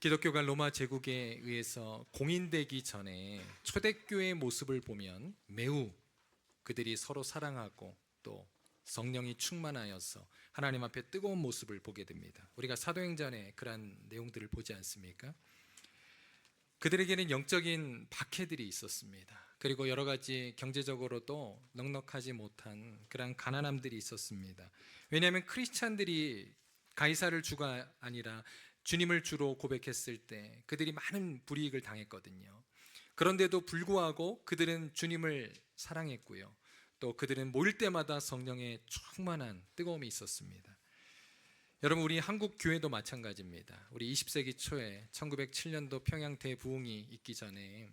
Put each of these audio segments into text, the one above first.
기독교가 로마 제국에 의해서 공인되기 전에 초대교회의 모습을 보면 매우 그들이 서로 사랑하고 또 성령이 충만하여서 하나님 앞에 뜨거운 모습을 보게 됩니다. 우리가 사도행전에 그러한 내용들을 보지 않습니까? 그들에게는 영적인 박해들이 있었습니다. 그리고 여러 가지 경제적으로도 넉넉하지 못한 그런 가난함들이 있었습니다. 왜냐하면 크리스찬들이 가이사를 주가 아니라 주님을 주로 고백했을 때 그들이 많은 불이익을 당했거든요. 그런데도 불구하고 그들은 주님을 사랑했고요. 또 그들은 모일 때마다 성령의 충만한 뜨거움이 있었습니다. 여러분, 우리 한국 교회도 마찬가지입니다. 우리 20세기 초에 1907년도 평양 대부흥이 있기 전에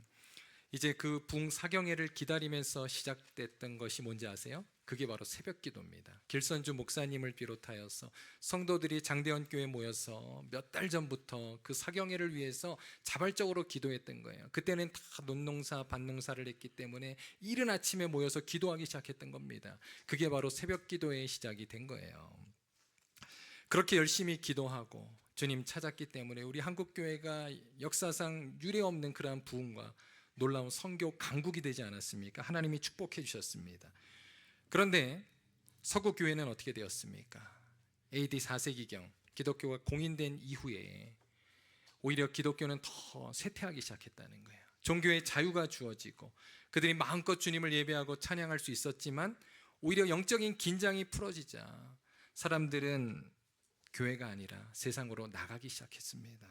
이제 그 부흥 사경회를 기다리면서 시작됐던 것이 뭔지 아세요? 그게 바로 새벽 기도입니다. 길선주 목사님을 비롯하여서 성도들이 장대원 교회에 모여서 몇 달 전부터 그 사경회를 위해서 자발적으로 기도했던 거예요. 그때는 다 논농사 밭농사를 했기 때문에 이른 아침에 모여서 기도하기 시작했던 겁니다. 그게 바로 새벽 기도의 시작이 된 거예요. 그렇게 열심히 기도하고 주님 찾았기 때문에 우리 한국교회가 역사상 유례없는 그러한 부흥과 놀라운 선교 강국이 되지 않았습니까? 하나님이 축복해 주셨습니다. 그런데 서구교회는 어떻게 되었습니까? AD 4세기경 기독교가 공인된 이후에 오히려 기독교는 더 쇠퇴하기 시작했다는 거예요. 종교의 자유가 주어지고 그들이 마음껏 주님을 예배하고 찬양할 수 있었지만 오히려 영적인 긴장이 풀어지자 사람들은 교회가 아니라 세상으로 나가기 시작했습니다.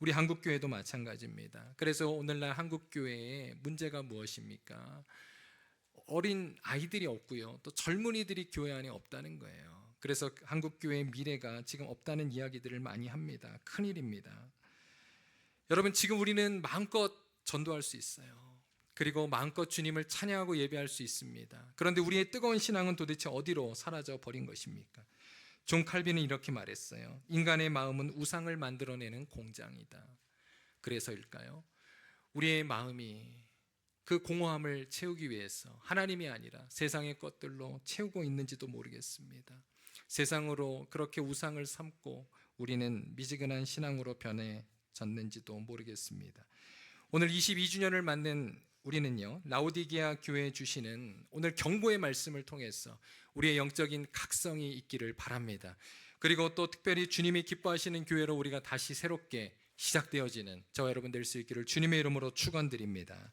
우리 한국교회도 마찬가지입니다. 그래서 오늘날 한국교회의 문제가 무엇입니까? 어린 아이들이 없고요. 또 젊은이들이 교회 안에 없다는 거예요. 그래서 한국교회의 미래가 지금 없다는 이야기들을 많이 합니다. 큰일입니다. 여러분, 지금 우리는 마음껏 전도할 수 있어요. 그리고 마음껏 주님을 찬양하고 예배할 수 있습니다. 그런데 우리의 뜨거운 신앙은 도대체 어디로 사라져 버린 것입니까? 존 칼빈은 이렇게 말했어요. 인간의 마음은 우상을 만들어내는 공장이다. 그래서일까요? 우리의 마음이 그 공허함을 채우기 위해서 하나님이 아니라 세상의 것들로 채우고 있는지도 모르겠습니다. 세상으로 그렇게 우상을 삼고 우리는 미지근한 신앙으로 변해졌는지도 모르겠습니다. 오늘 22주년을 맞는 우리는요, 라오디게아 교회에 주시는 오늘 경고의 말씀을 통해서 우리의 영적인 각성이 있기를 바랍니다. 그리고 또 특별히 주님이 기뻐하시는 교회로 우리가 다시 새롭게 시작되어지는 저와 여러분 될 수 있기를 주님의 이름으로 축원드립니다.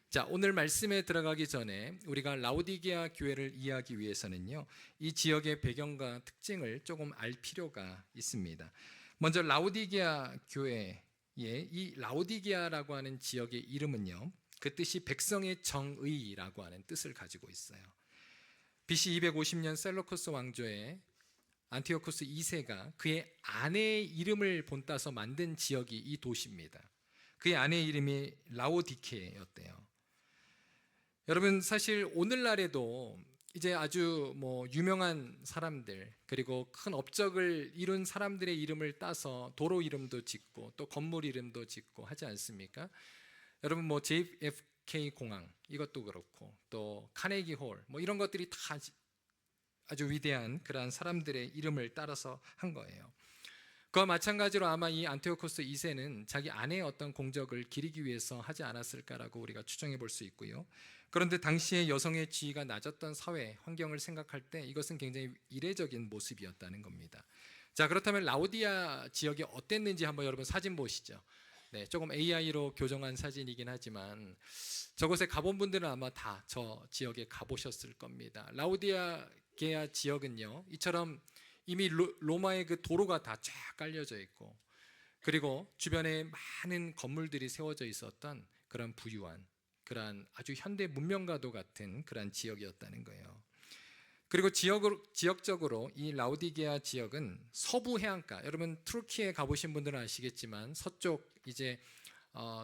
자, 오늘 말씀에 들어가기 전에 우리가 라오디게아 교회를 이해하기 위해서는요, 이 지역의 배경과 특징을 조금 알 필요가 있습니다. 먼저 라오디게아 교회의 이 라오디게아라고 하는 지역의 이름은요, 그 뜻이 백성의 정의라고 하는 뜻을 가지고 있어요. BC 250년 셀로쿠스 왕조의 안티오쿠스 2세가 그의 아내의 이름을 본따서 만든 지역이 이 도시입니다. 그의 아내의 이름이 라오디케였대요. 여러분, 사실 오늘날에도 이제 아주 유명한 사람들 그리고 큰 업적을 이룬 사람들의 이름을 따서 도로 이름도 짓고 또 건물 이름도 짓고 하지 않습니까? 여러분, JFK 공항 이것도 그렇고 또 카네기 홀 이런 것들이 다 아주 위대한 그러한 사람들의 이름을 따라서 한 거예요. 그와 마찬가지로 아마 이 안티오코스 2세는 자기 아내의 어떤 공적을 기리기 위해서 하지 않았을까라고 우리가 추정해 볼 수 있고요. 그런데 당시에 여성의 지위가 낮았던 사회 환경을 생각할 때 이것은 굉장히 이례적인 모습이었다는 겁니다. 자, 그렇다면 라오디아 지역이 어땠는지 한번 여러분 사진 보시죠. 네, 조금 AI로 교정한 사진이긴 하지만 저곳에 가본 분들은 아마 다 저 지역에 가보셨을 겁니다. 라오디게아 지역은요, 이처럼 이미 로마의 그 도로가 다 쫙 깔려져 있고 그리고 주변에 많은 건물들이 세워져 있었던 그런 부유한 그러한 아주 현대 문명과도 같은 그런 지역이었다는 거예요. 그리고 지역적으로 이 라오디게아 지역은 서부 해안가, 여러분 투르키에 가보신 분들은 아시겠지만 서쪽 이제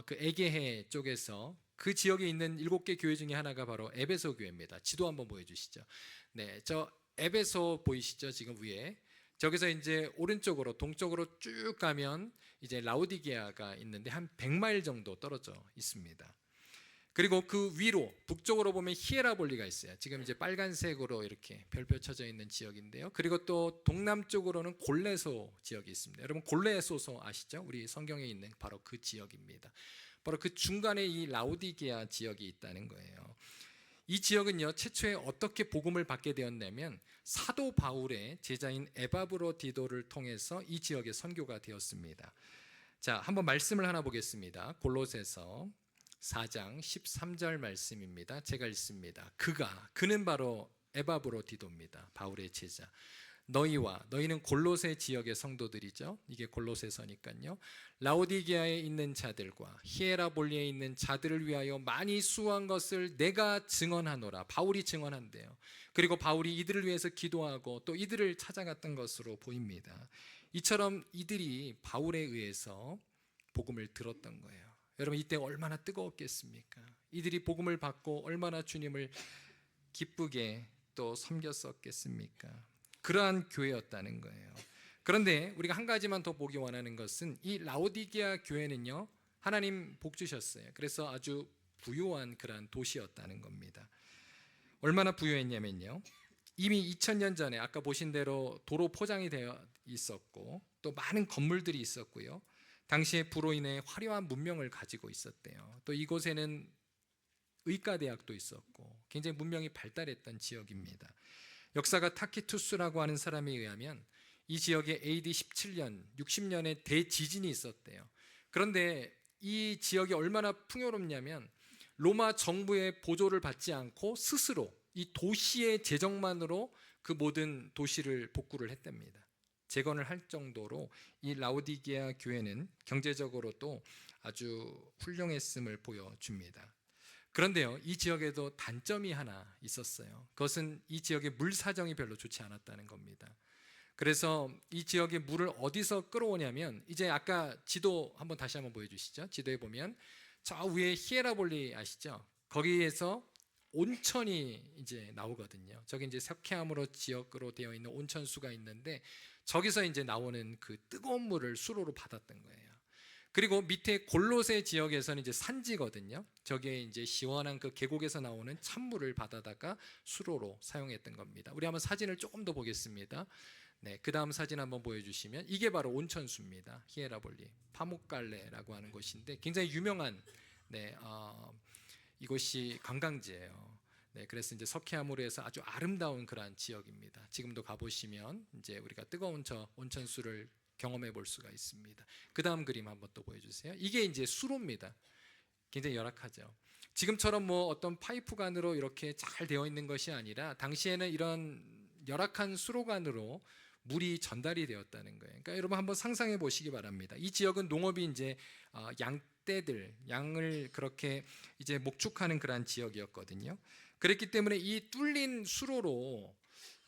그 에게해 쪽에서 그 지역에 있는 7개 교회 중에 하나가 바로 에베소 교회입니다. 지도 한번 보여주시죠. 네, 저 에베소 보이시죠? 지금 위에. 저기서 이제 오른쪽으로 동쪽으로 쭉 가면 이제 라오디게아가 있는데 한 100마일 정도 떨어져 있습니다. 그리고 그 위로 북쪽으로 보면 히에라볼리가 있어요. 지금 이제 빨간색으로 이렇게 별표 쳐져 있는 지역인데요. 그리고 또 동남쪽으로는 골레소 지역이 있습니다. 여러분 골레소서 아시죠? 우리 성경에 있는 바로 그 지역입니다. 바로 그 중간에 이 라오디게아 지역이 있다는 거예요. 이 지역은요, 최초에 어떻게 복음을 받게 되었냐면 사도 바울의 제자인 에바브로디도를 통해서 이 지역에 선교가 되었습니다. 자, 한번 말씀을 하나 보겠습니다. 골로새서 4장 13절 말씀입니다. 제가 읽습니다. 그는 바로 에바브로디도입니다. 바울의 제자. 너희는 골로새 지역의 성도들이죠. 이게 골로새서니까요. 라오디게아에 있는 자들과 히에라볼리에 있는 자들을 위하여 많이 수고한 것을 내가 증언하노라. 바울이 증언한대요. 그리고 바울이 이들을 위해서 기도하고 또 이들을 찾아갔던 것으로 보입니다. 이처럼 이들이 바울에 의해서 복음을 들었던 거예요. 여러분 이때 얼마나 뜨거웠겠습니까? 이들이 복음을 받고 얼마나 주님을 기쁘게 또 섬겼었겠습니까? 그러한 교회였다는 거예요. 그런데 우리가 한 가지만 더 보기 원하는 것은 이 라오디게아 교회는요, 하나님 복 주셨어요. 그래서 아주 부유한 그러한 도시였다는 겁니다. 얼마나 부유했냐면요, 이미 2000년 전에 아까 보신 대로 도로 포장이 되어 있었고 또 많은 건물들이 있었고요, 당시에 부로 인해 화려한 문명을 가지고 있었대요. 또 이곳에는 의과대학도 있었고 굉장히 문명이 발달했던 지역입니다. 역사가 타키투스라고 하는 사람에 의하면 이 지역에 AD 17년, 60년에 대지진이 있었대요. 그런데 이 지역이 얼마나 풍요롭냐면 로마 정부의 보조를 받지 않고 스스로 이 도시의 재정만으로 그 모든 도시를 복구를 했답니다. 재건을 할 정도로 이 라오디게아 교회는 경제적으로도 아주 훌륭했음을 보여줍니다. 그런데요, 이 지역에도 단점이 하나 있었어요. 그것은 이 지역의 물 사정이 별로 좋지 않았다는 겁니다. 그래서 이 지역의 물을 어디서 끌어오냐면, 이제 아까 지도 다시 한번 보여주시죠. 지도에 보면 저 위에 히에라볼리 아시죠? 거기에서 온천이 이제 나오거든요. 저기 이제 석회암으로 지역으로 되어 있는 온천수가 있는데 저기서 이제 나오는 그 뜨거운 물을 수로로 받았던 거예요. 그리고 밑에 골로새 지역에서는 이제 산지거든요. 저게 이제 시원한 그 계곡에서 나오는 찬물을 받아다가 수로로 사용했던 겁니다. 우리 한번 사진을 조금 더 보겠습니다. 네, 그 다음 사진 한번 보여주시면 이게 바로 온천수입니다. 히에라볼리 파묵갈레라고 하는 곳인데 굉장히 유명한 이곳이 관광지예요. 네, 그래서 이제 석회암으로 해서 아주 아름다운 그러한 지역입니다. 지금도 가보시면 이제 우리가 뜨거운 저 온천수를 경험해 볼 수가 있습니다. 그 다음 그림 한번 또 보여주세요. 이게 이제 수로입니다. 굉장히 열악하죠. 지금처럼 뭐 어떤 파이프관으로 이렇게 잘 되어 있는 것이 아니라 당시에는 이런 열악한 수로관으로 물이 전달이 되었다는 거예요. 그러니까 여러분 한번 상상해 보시기 바랍니다. 이 지역은 농업이 이제 양을 그렇게 이제 목축하는 그러한 지역이었거든요. 그랬기 때문에 이 뚫린 수로로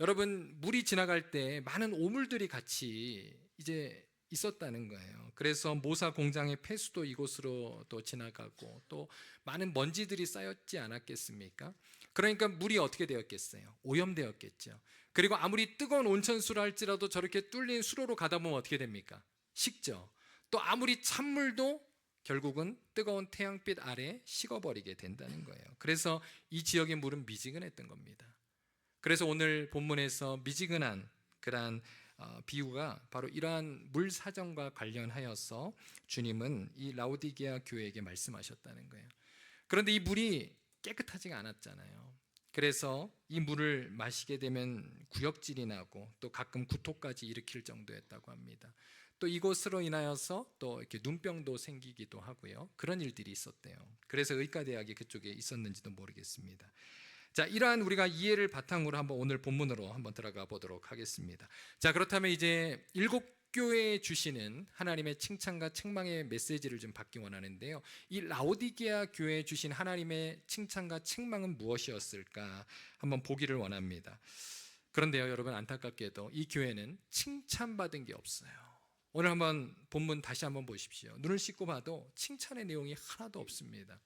여러분 물이 지나갈 때 많은 오물들이 같이 이제 있었다는 거예요. 그래서 모사 공장의 폐수도 이곳으로 또 지나가고 또 많은 먼지들이 쌓였지 않았겠습니까? 그러니까 물이 어떻게 되었겠어요? 오염되었겠죠. 그리고 아무리 뜨거운 온천수라 할지라도 저렇게 뚫린 수로로 가다 보면 어떻게 됩니까? 식죠. 또 아무리 찬물도 결국은 뜨거운 태양빛 아래 식어버리게 된다는 거예요. 그래서 이 지역의 물은 미지근했던 겁니다. 그래서 오늘 본문에서 미지근한 그러한 비유가 바로 이러한 물 사정과 관련하여서 주님은 이 라오디게아 교회에게 말씀하셨다는 거예요. 그런데 이 물이 깨끗하지가 않았잖아요. 그래서 이 물을 마시게 되면 구역질이 나고 또 가끔 구토까지 일으킬 정도였다고 합니다. 또 이곳으로 인하여서 또 이렇게 눈병도 생기기도 하고요. 그런 일들이 있었대요. 그래서 의과대학이 그쪽에 있었는지도 모르겠습니다. 자, 이러한 우리가 이해를 바탕으로 한번 오늘 본문으로 한번 들어가 보도록 하겠습니다. 자, 그렇다면 이제 7교회에 주시는 하나님의 칭찬과 책망의 메시지를 좀 받기 원하는데요. 이 라오디게아 교회에 주신 하나님의 칭찬과 책망은 무엇이었을까 한번 보기를 원합니다. 그런데요, 여러분 안타깝게도 이 교회는 칭찬받은 게 없어요. 오늘 한번 본문 다시 한번 보십시오. 눈을 씻고 봐도 칭찬의 내용이 하나도 없습니다.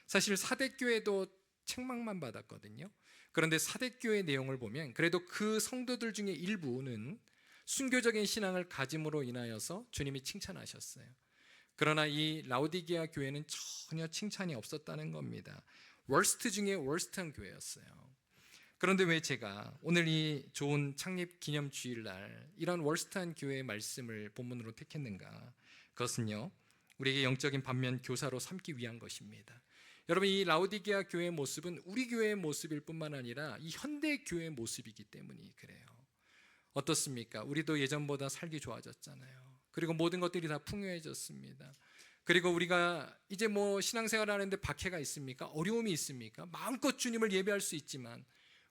사실 사대교회도 책망만 받았거든요. 그런데 사대교회 내용을 보면 그래도 그 성도들 중에 일부는 순교적인 신앙을 가짐으로 인하여서 주님이 칭찬하셨어요. 그러나 이 라오디게아 교회는 전혀 칭찬이 없었다는 겁니다. 월스트 중에 월스트한 교회였어요. 그런데 왜 제가 오늘 이 좋은 창립 기념 주일날 이런 월스트한 교회의 말씀을 본문으로 택했는가? 그것은요, 우리에게 영적인 반면 교사로 삼기 위한 것입니다. 여러분, 이 라오디게아 교회의 모습은 우리 교회의 모습일 뿐만 아니라 이 현대 교회의 모습이기 때문이 그래요. 어떻습니까? 우리도 예전보다 살기 좋아졌잖아요. 그리고 모든 것들이 다 풍요해졌습니다. 그리고 우리가 이제 신앙생활 하는데 박해가 있습니까? 어려움이 있습니까? 마음껏 주님을 예배할 수 있지만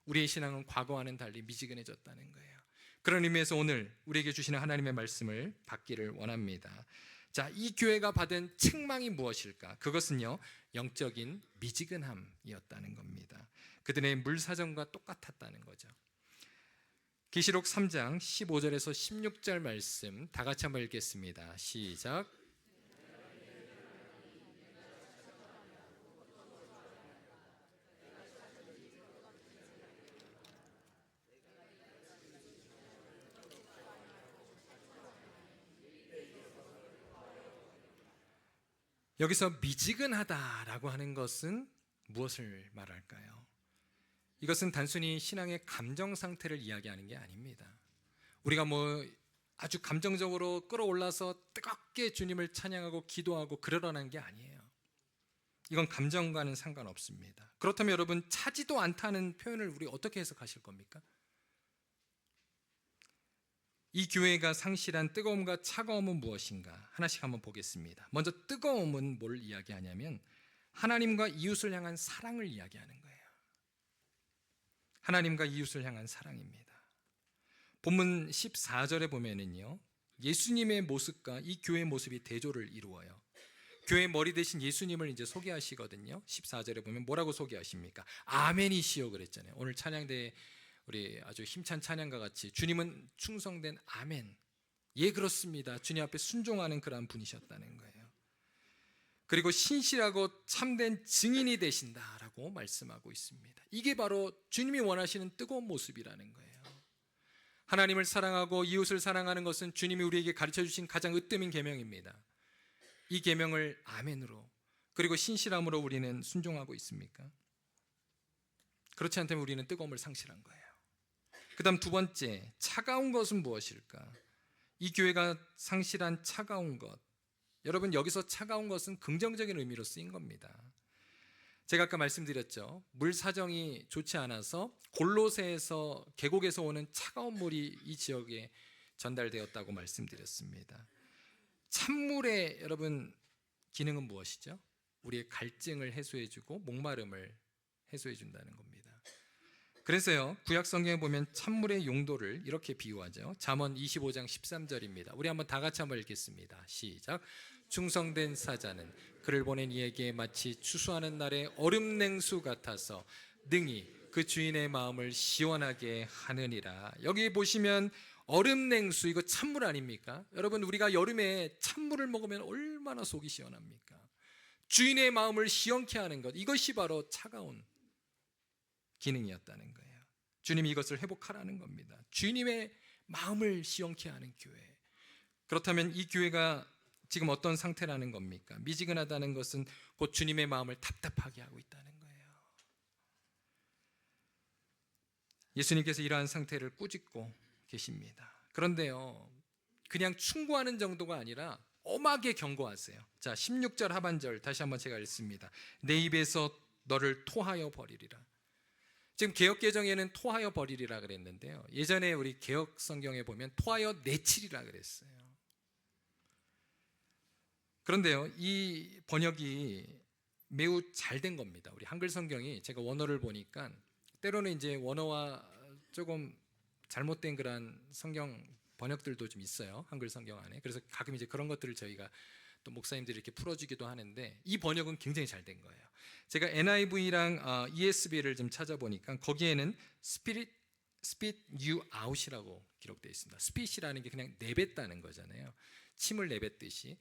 우리의 신앙은 과거와는 달리 미지근해졌다는 거예요. 그런 의미에서 오늘 우리에게 주시는 하나님의 말씀을 받기를 원합니다. 자, 이 교회가 받은 책망이 무엇일까? 그것은요, 영적인 미지근함이었다는 겁니다. 그들의 물사정과 똑같았다는 거죠. 계시록 3장 15절에서 16절 말씀 다 같이 한번 읽겠습니다. 시작. 여기서 미지근하다라고 하는 것은 무엇을 말할까요? 이것은 단순히 신앙의 감정 상태를 이야기하는 게 아닙니다. 우리가 아주 감정적으로 끌어올라서 뜨겁게 주님을 찬양하고 기도하고 그러라는 게 아니에요. 이건 감정과는 상관없습니다. 그렇다면 여러분, 차지도 않다는 표현을 우리 어떻게 해석하실 겁니까? 이 교회가 상실한 뜨거움과 차가움은 무엇인가? 하나씩 한번 보겠습니다. 먼저 뜨거움은 뭘 이야기하냐면 하나님과 이웃을 향한 사랑을 이야기하는 거예요. 하나님과 이웃을 향한 사랑입니다. 본문 14절에 보면은요, 예수님의 모습과 이 교회의 모습이 대조를 이루어요. 교회 머리 대신 예수님을 이제 소개하시거든요. 14절에 보면 뭐라고 소개하십니까? 아멘이시여 그랬잖아요. 오늘 찬양대에 우리 아주 힘찬 찬양과 같이 주님은 충성된 아멘, 예 그렇습니다, 주님 앞에 순종하는 그런 분이셨다는 거예요. 그리고 신실하고 참된 증인이 되신다라고 말씀하고 있습니다. 이게 바로 주님이 원하시는 뜨거운 모습이라는 거예요. 하나님을 사랑하고 이웃을 사랑하는 것은 주님이 우리에게 가르쳐 주신 가장 으뜸인 계명입니다. 이 계명을 아멘으로 그리고 신실함으로 우리는 순종하고 있습니까? 그렇지 않다면 우리는 뜨거움을 상실한 거예요. 그 다음 두 번째, 차가운 것은 무엇일까? 이 교회가 상실한 차가운 것, 여러분 여기서 차가운 것은 긍정적인 의미로 쓰인 겁니다. 제가 아까 말씀드렸죠. 물 사정이 좋지 않아서 골로새에서 계곡에서 오는 차가운 물이 이 지역에 전달되었다고 말씀드렸습니다. 찬물의 여러분 기능은 무엇이죠? 우리의 갈증을 해소해주고 목마름을 해소해준다는 겁니다. 그래서요, 구약 성경에 보면 찬물의 용도를 이렇게 비유하죠. 잠언 25장 13절입니다. 우리 한번 다 같이 한번 읽겠습니다. 시작. 충성된 사자는 그를 보낸 이에게 마치 추수하는 날의 얼음 냉수 같아서 능히 그 주인의 마음을 시원하게 하느니라. 여기 보시면 얼음 냉수, 이거 찬물 아닙니까? 여러분, 우리가 여름에 찬물을 먹으면 얼마나 속이 시원합니까? 주인의 마음을 시원케 하는 것, 이것이 바로 차가운 기능이었다는 거예요. 주님이 이것을 회복하라는 겁니다. 주님의 마음을 시원케 하는 교회. 그렇다면 이 교회가 지금 어떤 상태라는 겁니까? 미지근하다는 것은 곧 주님의 마음을 답답하게 하고 있다는 거예요. 예수님께서 이러한 상태를 꾸짖고 계십니다. 그런데요, 그냥 충고하는 정도가 아니라 엄하게 경고하세요. 자, 16절 하반절 다시 한번 제가 읽습니다. 내 입에서 너를 토하여 버리리라. 지금 개역개정에는 토하여 버리리라 그랬는데요, 예전에 우리 개역 성경에 보면 토하여 내치리라 그랬어요. 그런데요, 이 번역이 매우 잘 된 겁니다. 우리 한글 성경이 제가 원어를 보니까 때로는 이제 원어와 조금 잘못된 그런 성경 번역들도 좀 있어요, 한글 성경 안에. 그래서 가끔 이제 그런 것들을 저희가 또 목사님들이 이렇게 풀어주기도 하는데 이 번역은 굉장히 잘 된 거예요. 제가 NIV랑 ESV를 좀 찾아보니까 거기에는 spit you out이라고 기록되어 있습니다. spit이라는 게 그냥 내뱉다는 거잖아요. 침을 내뱉듯이.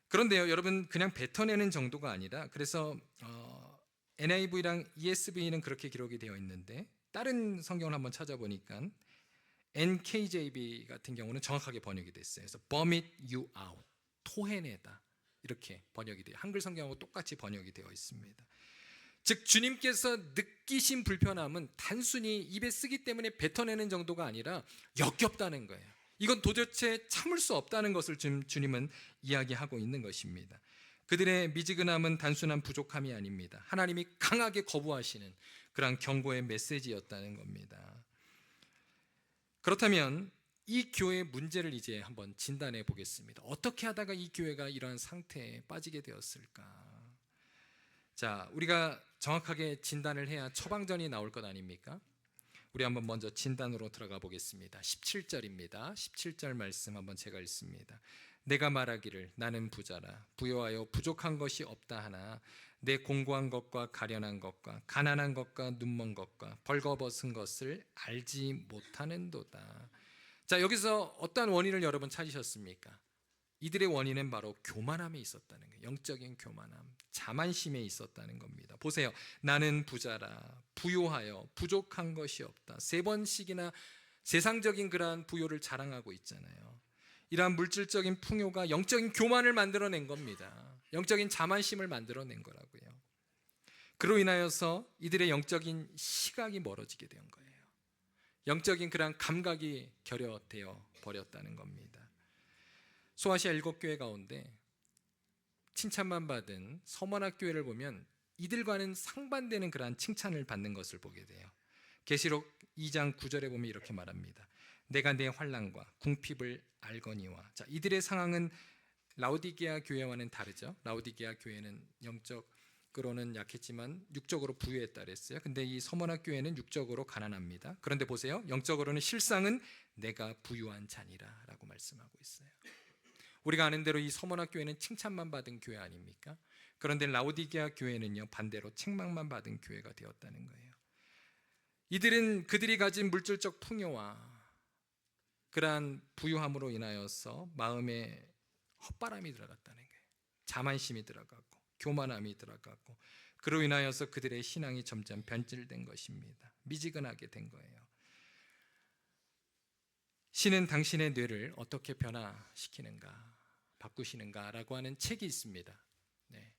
그런데요, 여러분, 그냥 뱉어내는 정도가 아니라, 그래서 NIV랑 ESV는 그렇게 기록이 되어 있는데 다른 성경을 한번 찾아보니까 NKJV 같은 경우는 정확하게 번역이 됐어요. 그래서 vomit you out, 토해내다, 이렇게 번역이 돼요. 한글 성경하고 똑같이 번역이 되어 있습니다. 즉 주님께서 느끼신 불편함은 단순히 입에 쓰기 때문에 뱉어내는 정도가 아니라 역겹다는 거예요. 이건 도대체 참을 수 없다는 것을 주님은 이야기하고 있는 것입니다. 그들의 미지근함은 단순한 부족함이 아닙니다. 하나님이 강하게 거부하시는 그런 경고의 메시지였다는 겁니다. 그렇다면 이 교회의 문제를 이제 한번 진단해 보겠습니다. 어떻게 하다가 이 교회가 이러한 상태에 빠지게 되었을까? 자, 우리가 정확하게 진단을 해야 처방전이 나올 것 아닙니까? 우리 한번 먼저 진단으로 들어가 보겠습니다. 17절입니다. 17절 말씀 한번 제가 읽습니다. 내가 말하기를 나는 부자라 부요하여 부족한 것이 없다 하나 내 공고한 것과 가련한 것과 가난한 것과 눈먼 것과 벌거벗은 것을 알지 못하는도다. 자, 여기서 어떠한 원인을 여러분 찾으셨습니까? 이들의 원인은 바로 교만함에 있었다는 거예요. 영적인 교만함, 자만심에 있었다는 겁니다. 보세요. 나는 부자라 부요하여 부족한 것이 없다. 3번씩이나 세상적인 그러한 부요를 자랑하고 있잖아요. 이러한 물질적인 풍요가 영적인 교만을 만들어낸 겁니다. 영적인 자만심을 만들어낸 거라고요. 그로 인하여서 이들의 영적인 시각이 멀어지게 된 거예요. 영적인 그러한 감각이 결여되어 버렸다는 겁니다. 소아시아 7교회 가운데 칭찬만 받은 서머나 교회를 보면 이들과는 상반되는 그러한 칭찬을 받는 것을 보게 돼요. 계시록 2장 9절에 보면 이렇게 말합니다. 내가 내 환난과 궁핍을 알거니와. 자, 이들의 상황은 라오디게아 교회와는 다르죠. 라오디게아 교회는 영적으로는 약했지만 육적으로 부유했다 그랬어요. 근데 이 서머나 교회는 육적으로 가난합니다. 그런데 보세요. 영적으로는 실상은 내가 부유한 자니라 라고 말씀하고 있어요. 우리가 아는 대로 이 서머나 교회는 칭찬만 받은 교회 아닙니까? 그런데 라오디게아 교회는요, 반대로 책망만 받은 교회가 되었다는 거예요. 이들은 그들이 가진 물질적 풍요와 그러한 부유함으로 인하여서 마음에 헛바람이 들어갔다는 거예요. 자만심이 들어갔고 교만함이 들어갔고 그로 인하여서 그들의 신앙이 점점 변질된 것입니다. 미지근하게 된 거예요. 신은 당신의 뇌를 어떻게 변화시키는가, 바꾸시는가라고 하는 책이 있습니다. 네.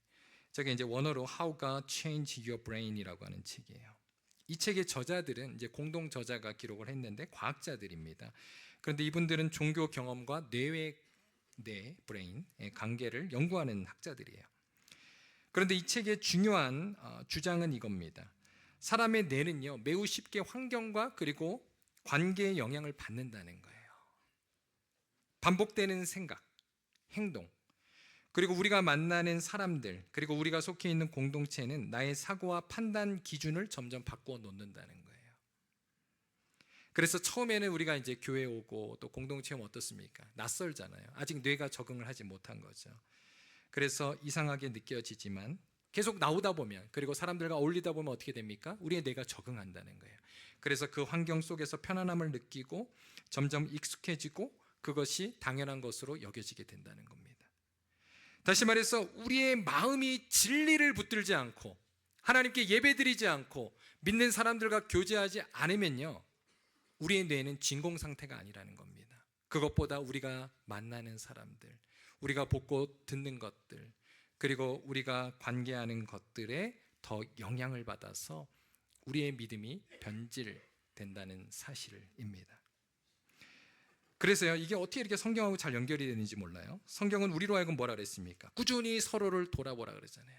저게 이제 원어로 How God Changed Your Brain이라고 하는 책이에요. 이 책의 저자들은 이제 공동 저자가 기록을 했는데 과학자들입니다. 그런데 이분들은 종교 경험과 뇌의 브레인의 관계를 연구하는 학자들이에요. 그런데 이 책의 중요한 주장은 이겁니다. 사람의 뇌는요, 매우 쉽게 환경과 그리고 관계의 영향을 받는다는 거예요. 반복되는 생각, 행동, 그리고 우리가 만나는 사람들, 그리고 우리가 속해 있는 공동체는 나의 사고와 판단 기준을 점점 바꾸어 놓는다는 거예요. 그래서 처음에는 우리가 이제 교회 오고 또 공동체면 어떻습니까? 낯설잖아요. 아직 뇌가 적응을 하지 못한 거죠. 그래서 이상하게 느껴지지만 계속 나오다 보면, 그리고 사람들과 어울리다 보면 어떻게 됩니까? 우리의 뇌가 적응한다는 거예요. 그래서 그 환경 속에서 편안함을 느끼고 점점 익숙해지고 그것이 당연한 것으로 여겨지게 된다는 겁니다. 다시 말해서 우리의 마음이 진리를 붙들지 않고 하나님께 예배드리지 않고 믿는 사람들과 교제하지 않으면요, 우리의 뇌는 진공 상태가 아니라는 겁니다. 그것보다 우리가 만나는 사람들, 우리가 보고 듣는 것들, 그리고 우리가 관계하는 것들에 더 영향을 받아서 우리의 믿음이 변질된다는 사실입니다. 그래서요, 이게 어떻게 이렇게 성경하고 잘 연결이 되는지 몰라요. 성경은 우리로 하여금 뭐라 그랬습니까? 꾸준히 서로를 돌아보라 그러잖아요.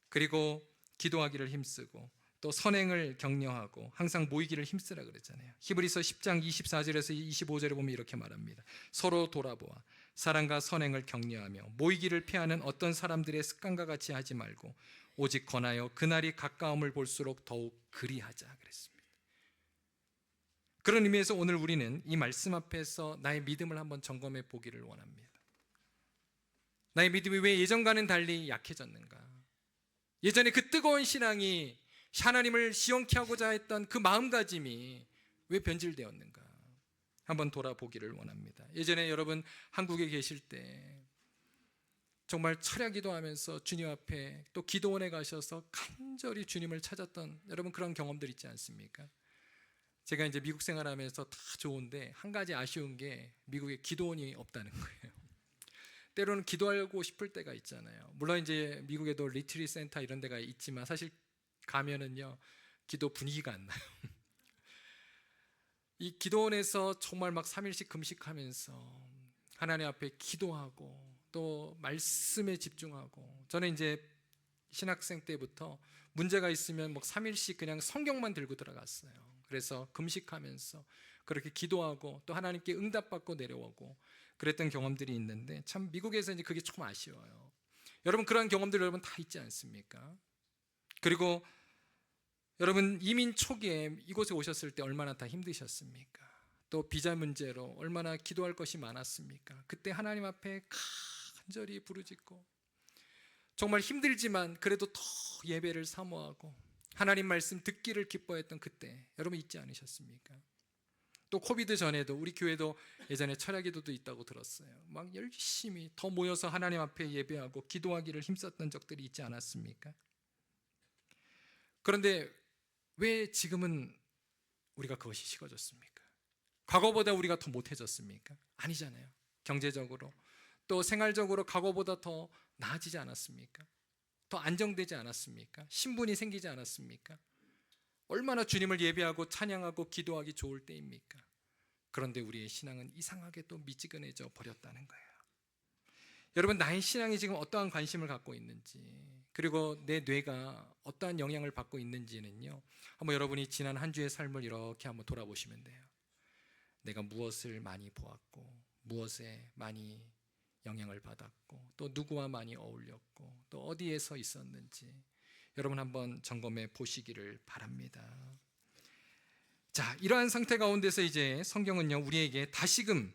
그리고 기도하기를 힘쓰고 또 선행을 격려하고 항상 모이기를 힘쓰라 그랬잖아요. 히브리서 10장 24절에서 25절에 보면 이렇게 말합니다. 서로 돌아보아 사랑과 선행을 격려하며 모이기를 피하는 어떤 사람들의 습관과 같이 하지 말고 오직 권하여 그날이 가까움을 볼수록 더욱 그리하자 그랬습니다. 그런 의미에서 오늘 우리는 이 말씀 앞에서 나의 믿음을 한번 점검해 보기를 원합니다. 나의 믿음이 왜 예전과는 달리 약해졌는가? 예전에 그 뜨거운 신앙이 하나님을 시원케 하고자 했던 그 마음가짐이 왜 변질되었는가? 한번 돌아보기를 원합니다. 예전에 여러분 한국에 계실 때 정말 철야 기도하면서 주님 앞에 또 기도원에 가셔서 간절히 주님을 찾았던 여러분 그런 경험들 있지 않습니까? 제가 이제 미국 생활하면서 다 좋은데 한 가지 아쉬운 게 미국에 기도원이 없다는 거예요. 때로는 기도하고 싶을 때가 있잖아요. 물론 이제 미국에도 리트리트 센터 이런 데가 있지만 사실 가면은요 기도 분위기가 안 나요. 이 기도원에서 정말 막 3일씩 금식하면서 하나님 앞에 기도하고 또 말씀에 집중하고, 저는 이제 신학생 때부터 문제가 있으면 뭐 3일씩 그냥 성경만 들고 들어갔어요. 그래서 금식하면서 그렇게 기도하고 또 하나님께 응답받고 내려오고 그랬던 경험들이 있는데, 참 미국에서 이제 그게 좀 아쉬워요. 여러분 그런 경험들 여러분 다 있지 않습니까? 그리고 여러분 이민 초기에 이곳에 오셨을 때 얼마나 다 힘드셨습니까? 또 비자 문제로 얼마나 기도할 것이 많았습니까? 그때 하나님 앞에 간절히 부르짖고 정말 힘들지만 그래도 더 예배를 사모하고 하나님 말씀 듣기를 기뻐했던 그때 여러분 잊지 않으셨습니까? 또 코비드 전에도 우리 교회도 예전에 철야기도도 있다고 들었어요. 막 열심히 더 모여서 하나님 앞에 예배하고 기도하기를 힘썼던 적들이 있지 않았습니까? 그런데 왜 지금은 우리가 그것이 식어졌습니까? 과거보다 우리가 더 못해졌습니까? 아니잖아요. 경제적으로 또 생활적으로 과거보다 더 나아지지 않았습니까? 더 안정되지 않았습니까? 신분이 생기지 않았습니까? 얼마나 주님을 예배하고 찬양하고 기도하기 좋을 때입니까? 그런데 우리의 신앙은 이상하게 또 미지근해져 버렸다는 거예요. 여러분 나의 신앙이 지금 어떠한 관심을 갖고 있는지, 그리고 내 뇌가 어떠한 영향을 받고 있는지는요, 한번 여러분이 지난 한 주의 삶을 이렇게 한번 돌아보시면 돼요. 내가 무엇을 많이 보았고 무엇에 많이 영향을 받았고 또 누구와 많이 어울렸고 또 어디에서 있었는지 여러분 한번 점검해 보시기를 바랍니다. 자, 이러한 상태 가운데서 이제 성경은요 우리에게 다시금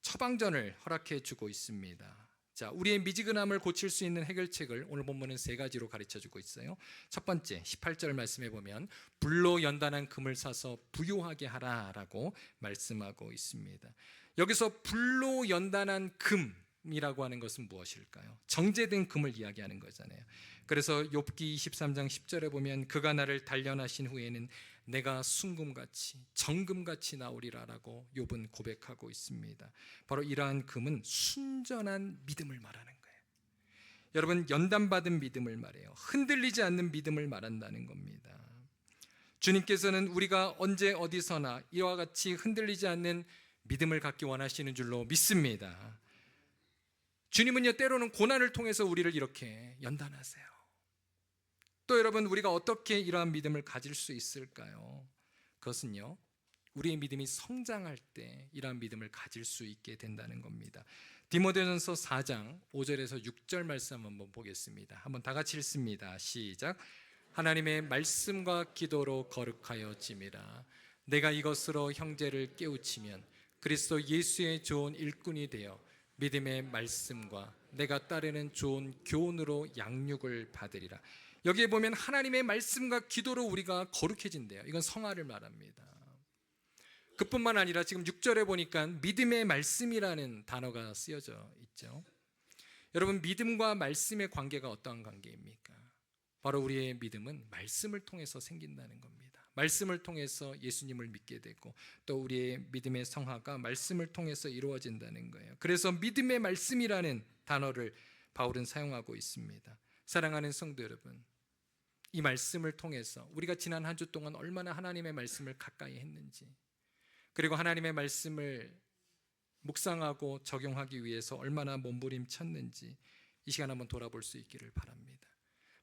처방전을 허락해 주고 있습니다. 자, 우리의 미지근함을 고칠 수 있는 해결책을 오늘 본문은 세 가지로 가르쳐 주고 있어요. 첫 번째 18절 말씀해 보면 불로 연단한 금을 사서 부요하게 하라라고 말씀하고 있습니다. 여기서 불로 연단한 금이라고 하는 것은 무엇일까요? 정제된 금을 이야기하는 거잖아요. 그래서 욥기 23장 10절에 보면 그가 나를 단련하신 후에는 내가 순금같이 정금같이 나오리라라고 욥은 고백하고 있습니다. 바로 이러한 금은 순전한 믿음을 말하는 거예요. 여러분 연단받은 믿음을 말해요. 흔들리지 않는 믿음을 말한다는 겁니다. 주님께서는 우리가 언제 어디서나 이와 같이 흔들리지 않는 믿음을 갖기 원하시는 줄로 믿습니다. 주님은요 때로는 고난을 통해서 우리를 이렇게 연단하세요. 또 여러분 우리가 어떻게 이러한 믿음을 가질 수 있을까요? 그것은요 우리의 믿음이 성장할 때 이러한 믿음을 가질 수 있게 된다는 겁니다. 디모데전서 4장 5절에서 6절 말씀 한번 보겠습니다. 한번 다 같이 읽습니다. 시작. 하나님의 말씀과 기도로 거룩하여 짐이라. 내가 이것으로 형제를 깨우치면 그리스도 예수의 좋은 일꾼이 되어 믿음의 말씀과 내가 따르는 좋은 교훈으로 양육을 받으리라. 여기에 보면 하나님의 말씀과 기도로 우리가 거룩해진대요. 이건 성화를 말합니다. 그뿐만 아니라 지금 6절에 보니까 믿음의 말씀이라는 단어가 쓰여져 있죠. 여러분 믿음과 말씀의 관계가 어떠한 관계입니까? 바로 우리의 믿음은 말씀을 통해서 생긴다는 겁니다. 말씀을 통해서 예수님을 믿게 되고 또 우리의 믿음의 성화가 말씀을 통해서 이루어진다는 거예요. 그래서 믿음의 말씀이라는 단어를 바울은 사용하고 있습니다. 사랑하는 성도 여러분, 이 말씀을 통해서 우리가 지난 한 주 동안 얼마나 하나님의 말씀을 가까이 했는지, 그리고 하나님의 말씀을 묵상하고 적용하기 위해서 얼마나 몸부림쳤는지 이 시간 한번 돌아볼 수 있기를 바랍니다.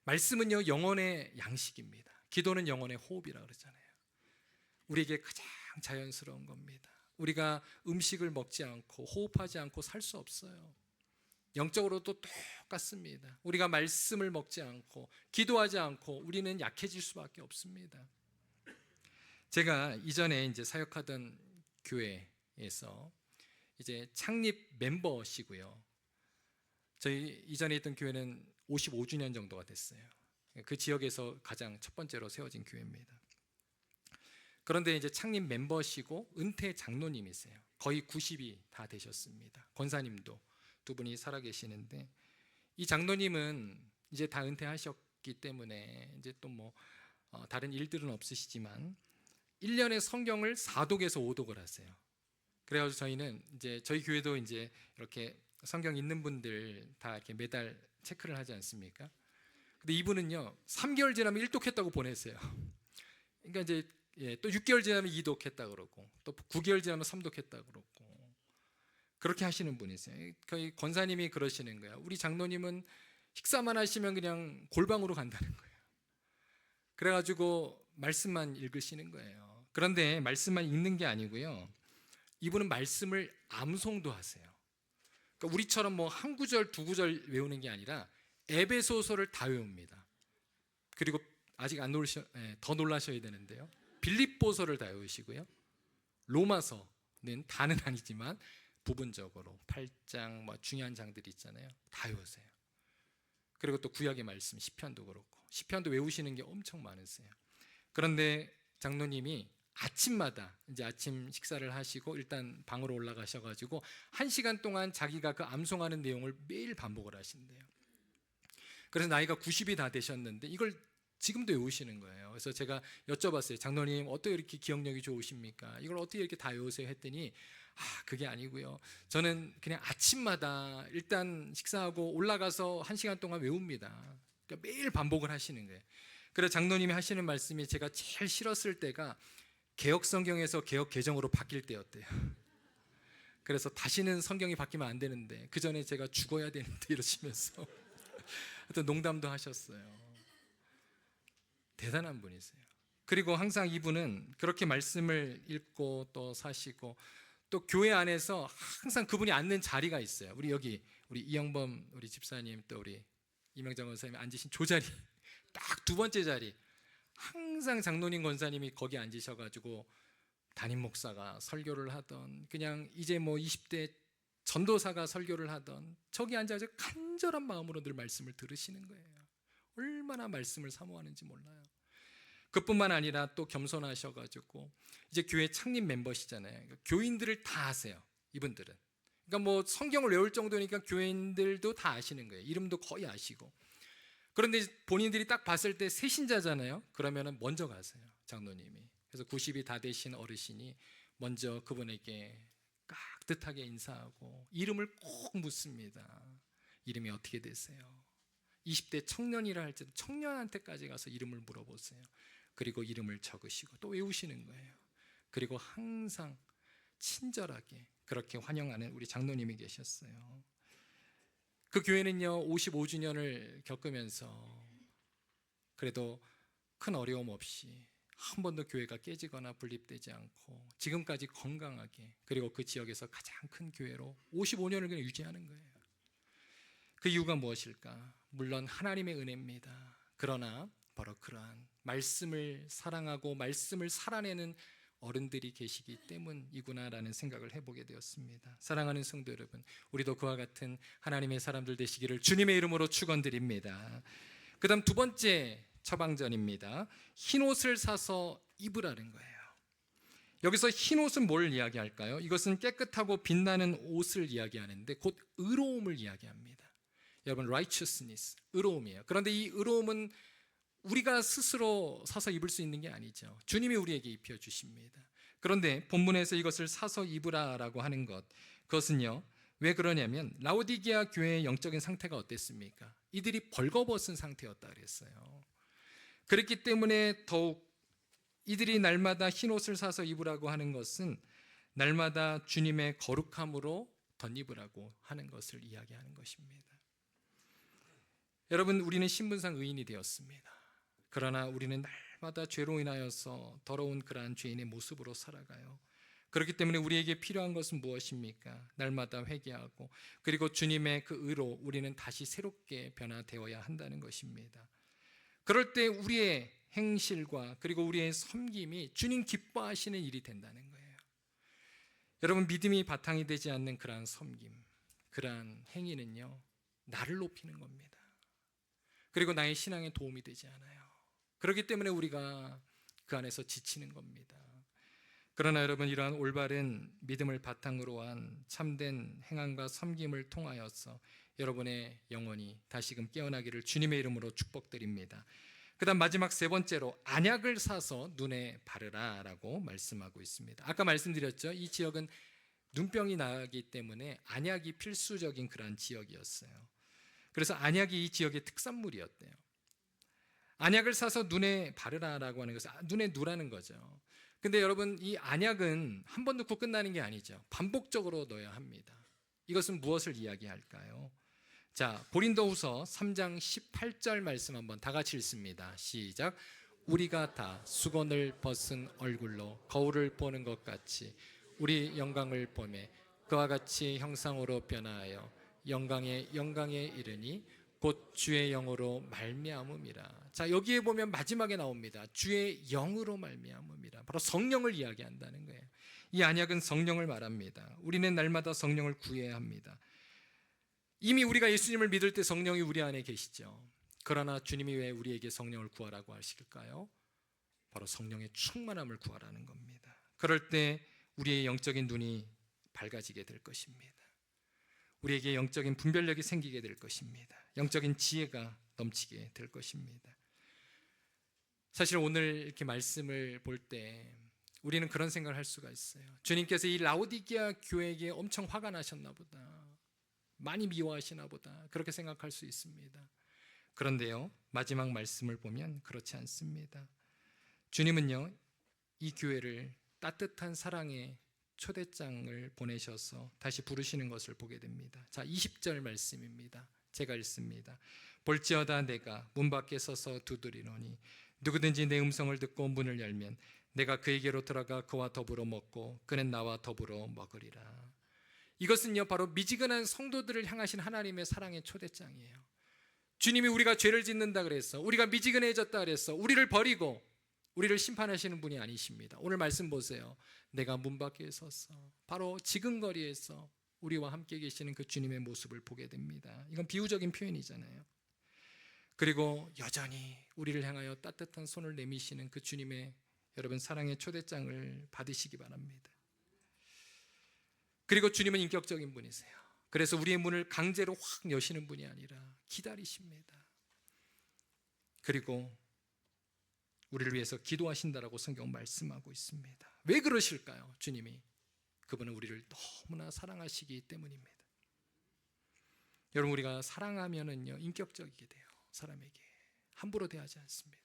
말씀은요 영혼의 양식입니다. 기도는 영혼의 호흡이라 그러잖아요. 우리에게 가장 자연스러운 겁니다. 우리가 음식을 먹지 않고 호흡하지 않고 살 수 없어요. 영적으로도 똑같습니다. 우리가 말씀을 먹지 않고 기도하지 않고 우리는 약해질 수밖에 없습니다. 제가 이전에 이제 사역하던 교회에서 이제 창립 멤버시고요. 저희 이전에 있던 교회는 55주년 정도가 됐어요. 그 지역에서 가장 첫 번째로 세워진 교회입니다. 그런데 이제 창립 멤버시고 은퇴 장로님이세요. 거의 90이 다 되셨습니다. 권사님도 두 분이 살아계시는데 이 장로님은 이제 다 은퇴하셨기 때문에 이제 또 뭐 다른 일들은 없으시지만 1년에 성경을 4독에서 5독을 하세요. 그래가지고 저희는 이제 저희 교회도 이제 이렇게 성경 있는 분들 다 이렇게 매달 체크를 하지 않습니까? 근데 이분은요 3개월 지나면 1독했다고 보내세요. 그러니까 이제 또 6개월 지나면 2독했다 그러고 또 9개월 지나면 3독했다 그러고 그렇게 하시는 분이세요. 거의 권사님이 그러시는 거예요. 우리 장로님은 식사만 하시면 그냥 골방으로 간다는 거예요. 그래가지고 말씀만 읽으시는 거예요. 그런데 말씀만 읽는 게 아니고요. 이분은 말씀을 암송도 하세요. 그러니까 우리처럼 뭐 한 구절 두 구절 외우는 게 아니라 에베소서를 다 외웁니다. 그리고 아직 안 놀셔, 더 놀라셔야 되는데요. 빌립보서를 다 외우시고요. 로마서는 다는 아니지만 부분적으로 8장 뭐 중요한 장들이 있잖아요. 다 외우세요. 그리고 또 구약의 말씀 시편도 그렇고 시편도 외우시는 게 엄청 많으세요. 그런데 장로님이 아침마다 이제 아침 식사를 하시고 일단 방으로 올라가셔가지고 1시간 동안 자기가 그 암송하는 내용을 매일 반복을 하신대요. 그래서 나이가 90이 다 되셨는데 이걸 지금도 외우시는 거예요. 그래서 제가 여쭤봤어요. 장로님 어떻게 이렇게 기억력이 좋으십니까? 이걸 어떻게 이렇게 다 외우세요? 했더니 그게 아니고요. 저는 그냥 아침마다 일단 식사하고 올라가서 1시간 동안 외웁니다. 그러니까 매일 반복을 하시는 거예요. 그래서 장로님이 하시는 말씀이 제가 제일 싫었을 때가 개역 성경에서 개역 개정으로 바뀔 때였대요. 그래서 다시는 성경이 바뀌면 안 되는데 그 전에 제가 죽어야 되는데 이러시면서 하여튼 농담도 하셨어요. 대단한 분이세요. 그리고 항상 이분은 그렇게 말씀을 읽고 또 사시고 또 교회 안에서 항상 그분이 앉는 자리가 있어요. 우리 여기 우리 이영범 우리 집사님 또 우리 이명정 권사님이 앉으신 조 자리 딱 두 번째 자리 항상 장로님 권사님이 거기 앉으셔가지고 담임 목사가 설교를 하던 그냥 이제 뭐 20대 전도사가 설교를 하던 저기 앉아서 간절한 마음으로 늘 말씀을 들으시는 거예요. 얼마나 말씀을 사모하는지 몰라요. 그뿐만 아니라 또 겸손하셔가지고 이제 교회 창립 멤버시잖아요. 그러니까 교인들을 다 아세요. 이분들은. 그러니까 뭐 성경을 외울 정도니까 교인들도 다 아시는 거예요. 이름도 거의 아시고. 그런데 본인들이 딱 봤을 때 새신자잖아요. 그러면은 먼저 가세요. 장로님이. 그래서 90이 다 되신 어르신이 먼저 그분에게 깍듯하게 인사하고 이름을 꼭 묻습니다. 이름이 어떻게 되세요? 20대 청년이라 할지도 청년한테까지 가서 이름을 물어보세요. 그리고 이름을 적으시고 또 외우시는 거예요. 그리고 항상 친절하게 그렇게 환영하는 우리 장로님이 계셨어요. 그 교회는요 55주년을 겪으면서 그래도 큰 어려움 없이 한 번도 교회가 깨지거나 분립되지 않고 지금까지 건강하게 그리고 그 지역에서 가장 큰 교회로 55년을 그냥 유지하는 거예요. 그 이유가 무엇일까? 물론 하나님의 은혜입니다. 그러나 바로 그러한 말씀을 사랑하고 말씀을 살아내는 어른들이 계시기 때문이구나라는 생각을 해보게 되었습니다. 사랑하는 성도 여러분, 우리도 그와 같은 하나님의 사람들 되시기를 주님의 이름으로 축원드립니다. 그 다음 두 번째 처방전입니다. 흰옷을 사서 입으라는 거예요. 여기서 흰옷은 뭘 이야기할까요? 이것은 깨끗하고 빛나는 옷을 이야기하는데 곧 의로움을 이야기합니다. 여러분 righteousness, 의로움이에요. 그런데 이 의로움은 우리가 스스로 사서 입을 수 있는 게 아니죠. 주님이 우리에게 입혀주십니다. 그런데 본문에서 이것을 사서 입으라라고 하는 것, 그것은요 왜 그러냐면 라오디게아 교회의 영적인 상태가 어땠습니까? 이들이 벌거벗은 상태였다 그랬어요. 그렇기 때문에 더욱 이들이 날마다 흰옷을 사서 입으라고 하는 것은 날마다 주님의 거룩함으로 덧입으라고 하는 것을 이야기하는 것입니다. 여러분, 우리는 신분상 의인이 되었습니다. 그러나 우리는 날마다 죄로 인하여서 더러운 그러한 죄인의 모습으로 살아가요. 그렇기 때문에 우리에게 필요한 것은 무엇입니까? 날마다 회개하고 그리고 주님의 그 의로 우리는 다시 새롭게 변화되어야 한다는 것입니다. 그럴 때 우리의 행실과 그리고 우리의 섬김이 주님 기뻐하시는 일이 된다는 거예요. 여러분, 믿음이 바탕이 되지 않는 그러한 섬김, 그러한 행위는요 나를 높이는 겁니다. 그리고 나의 신앙에 도움이 되지 않아요. 그렇기 때문에 우리가 그 안에서 지치는 겁니다. 그러나 여러분, 이러한 올바른 믿음을 바탕으로 한 참된 행함과 섬김을 통하여서 여러분의 영혼이 다시금 깨어나기를 주님의 이름으로 축복드립니다. 그 다음 마지막 세 번째로 안약을 사서 눈에 바르라 라고 말씀하고 있습니다. 아까 말씀드렸죠. 이 지역은 눈병이 나기 때문에 안약이 필수적인 그런 지역이었어요. 그래서 안약이 이 지역의 특산물이었대요. 안약을 사서 눈에 바르라라고 하는 것은 눈에 누라는 거죠. 근데 여러분, 이 안약은 한 번 넣고 끝나는 게 아니죠. 반복적으로 넣어야 합니다. 이것은 무엇을 이야기할까요? 자, 고린도후서 3장 18절 말씀 한번 다 같이 읽습니다. 시작. 우리가 다 수건을 벗은 얼굴로 거울을 보는 것 같이 우리 영광을 보매 그와 같이 형상으로 변화하여 영광에 이르니 곧 주의 영으로 말미암음이라. 자, 여기에 보면 마지막에 나옵니다. 주의 영으로 말미암음이라. 바로 성령을 이야기한다는 거예요. 이 언약은 성령을 말합니다. 우리는 날마다 성령을 구해야 합니다. 이미 우리가 예수님을 믿을 때 성령이 우리 안에 계시죠. 그러나 주님이 왜 우리에게 성령을 구하라고 하실까요? 바로 성령의 충만함을 구하라는 겁니다. 그럴 때 우리의 영적인 눈이 밝아지게 될 것입니다. 우리에게 영적인 분별력이 생기게 될 것입니다. 영적인 지혜가 넘치게 될 것입니다. 사실 오늘 이렇게 말씀을 볼 때 우리는 그런 생각을 할 수가 있어요. 주님께서 이 라오디게아 교회에게 엄청 화가 나셨나 보다, 많이 미워하시나 보다, 그렇게 생각할 수 있습니다. 그런데요, 마지막 말씀을 보면 그렇지 않습니다. 주님은요, 이 교회를 따뜻한 사랑의 초대장을 보내셔서 다시 부르시는 것을 보게 됩니다. 자, 20절 말씀입니다. 제가 읽습니다. 볼지어다 내가 문 밖에 서서 두드리노니 누구든지 내 음성을 듣고 문을 열면 내가 그에게로 들어가 그와 더불어 먹고 그는 나와 더불어 먹으리라. 이것은요, 바로 미지근한 성도들을 향하신 하나님의 사랑의 초대장이에요. 주님이 우리가 죄를 짓는다 그랬어, 우리가 미지근해졌다 그랬어, 우리를 버리고 우리를 심판하시는 분이 아니십니다. 오늘 말씀 보세요. 내가 문 밖에 서서, 바로 지근거리에서 우리와 함께 계시는 그 주님의 모습을 보게 됩니다. 이건 비유적인 표현이잖아요. 그리고 여전히 우리를 향하여 따뜻한 손을 내미시는 그 주님의 여러분 사랑의 초대장을 받으시기 바랍니다. 그리고 주님은 인격적인 분이세요. 그래서 우리의 문을 강제로 확 여시는 분이 아니라 기다리십니다. 그리고 우리를 위해서 기도하신다라고 성경 말씀하고 있습니다. 왜 그러실까요? 주님이, 그분은 우리를 너무나 사랑하시기 때문입니다. 여러분, 우리가 사랑하면은요, 인격적이게 돼요. 사람에게 함부로 대하지 않습니다.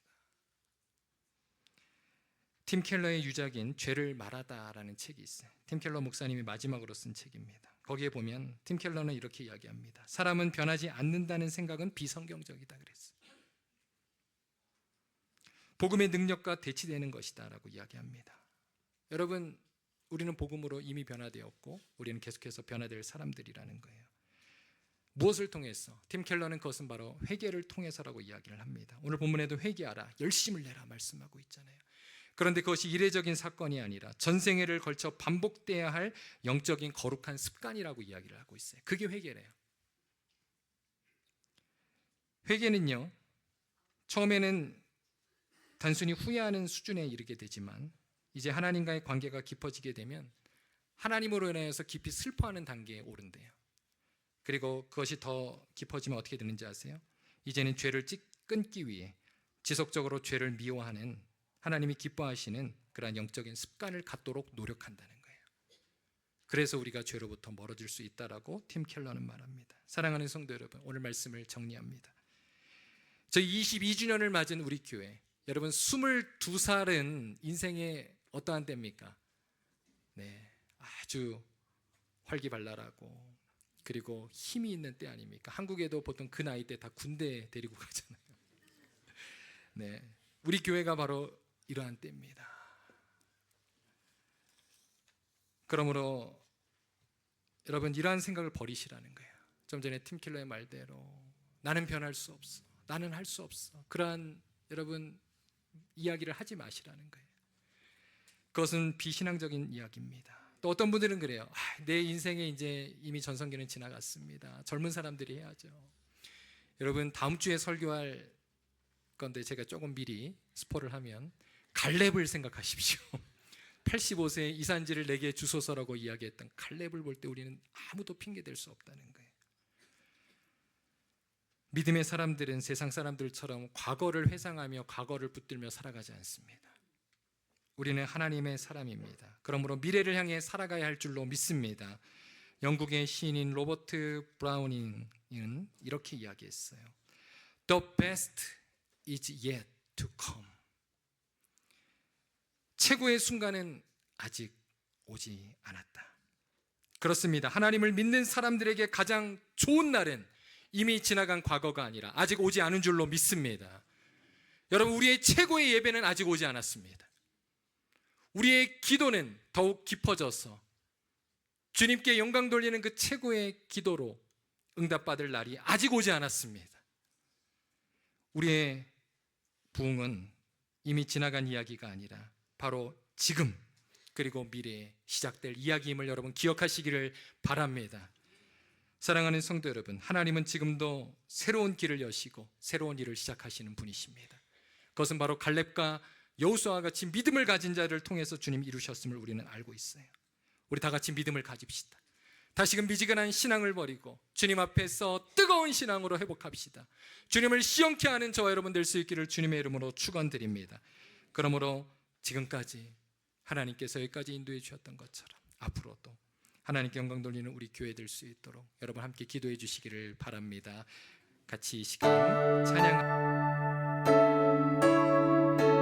팀 켈러의 유작인 죄를 말하다라는 책이 있어요. 팀 켈러 목사님이 마지막으로 쓴 책입니다. 거기에 보면 팀 켈러는 이렇게 이야기합니다. 사람은 변하지 않는다는 생각은 비성경적이다 그랬어요. 복음의 능력과 대치되는 것이다 라고 이야기합니다. 여러분, 우리는 복음으로 이미 변화되었고 우리는 계속해서 변화될 사람들이라는 거예요. 무엇을 통해서? 팀 켈러는 그것은 바로 회개를 통해서라고 이야기를 합니다. 오늘 본문에도 회개하라, 열심을 내라 말씀하고 있잖아요. 그런데 그것이 이례적인 사건이 아니라 전생애를 걸쳐 반복돼야 할 영적인 거룩한 습관이라고 이야기를 하고 있어요. 그게 회개래요. 회개는요, 처음에는 단순히 후회하는 수준에 이르게 되지만 이제 하나님과의 관계가 깊어지게 되면 하나님으로 인해서 깊이 슬퍼하는 단계에 오른대요. 그리고 그것이 더 깊어지면 어떻게 되는지 아세요? 이제는 죄를 끊기 위해 지속적으로 죄를 미워하는, 하나님이 기뻐하시는 그러한 영적인 습관을 갖도록 노력한다는 거예요. 그래서 우리가 죄로부터 멀어질 수 있다라고 팀 켈러는 말합니다. 사랑하는 성도 여러분, 오늘 말씀을 정리합니다. 저희 22주년을 맞은 우리 교회, 여러분 22살은 인생의 어떠한 때입니까? 네, 아주 활기발랄하고 그리고 힘이 있는 때 아닙니까? 한국에도 보통 그 나이 때 다 군대 데리고 가잖아요. 네, 우리 교회가 바로 이러한 때입니다. 그러므로 여러분, 이러한 생각을 버리시라는 거예요. 좀 전에 팀 킬러의 말대로 나는 변할 수 없어, 나는 할 수 없어, 그러한 여러분 이야기를 하지 마시라는 거예요. 그것은 비신앙적인 이야기입니다. 또 어떤 분들은 그래요. 내 인생에 이제 이미 전성기는 지나갔습니다. 젊은 사람들이 해야죠. 여러분, 다음 주에 설교할 건데 제가 조금 미리 스포를 하면 갈렙을 생각하십시오. 85세 이산지를 내게 주소서라고 이야기했던 갈렙을 볼 때 우리는 아무도 핑계댈 수 없다는 거예요. 믿음의 사람들은 세상 사람들처럼 과거를 회상하며 과거를 붙들며 살아가지 않습니다. 우리는 하나님의 사람입니다. 그러므로 미래를 향해 살아가야 할 줄로 믿습니다. 영국의 시인인 로버트 브라우닝은 이렇게 이야기했어요. The best is yet to come. 최고의 순간은 아직 오지 않았다. 그렇습니다. 하나님을 믿는 사람들에게 가장 좋은 날은 이미 지나간 과거가 아니라 아직 오지 않은 줄로 믿습니다. 여러분, 우리의 최고의 예배는 아직 오지 않았습니다. 우리의 기도는 더욱 깊어져서 주님께 영광 돌리는 그 최고의 기도로 응답받을 날이 아직 오지 않았습니다. 우리의 부흥은 이미 지나간 이야기가 아니라 바로 지금 그리고 미래에 시작될 이야기임을 여러분 기억하시기를 바랍니다. 사랑하는 성도 여러분, 하나님은 지금도 새로운 길을 여시고 새로운 일을 시작하시는 분이십니다. 그것은 바로 갈렙과 여호수아와 같이 믿음을 가진 자를 통해서 주님이 이루셨음을 우리는 알고 있어요. 우리 다 같이 믿음을 가집시다. 다시금 미지근한 신앙을 버리고 주님 앞에서 뜨거운 신앙으로 회복합시다. 주님을 시원케 하는 저와 여러분 될 수 있기를 주님의 이름으로 축원드립니다. 그러므로 지금까지 하나님께서 여기까지 인도해 주셨던 것처럼 앞으로도 하나님께 영광 돌리는 우리 교회 될 수 있도록 여러분 함께 기도해 주시기를 바랍니다. 같이 이 시간 찬양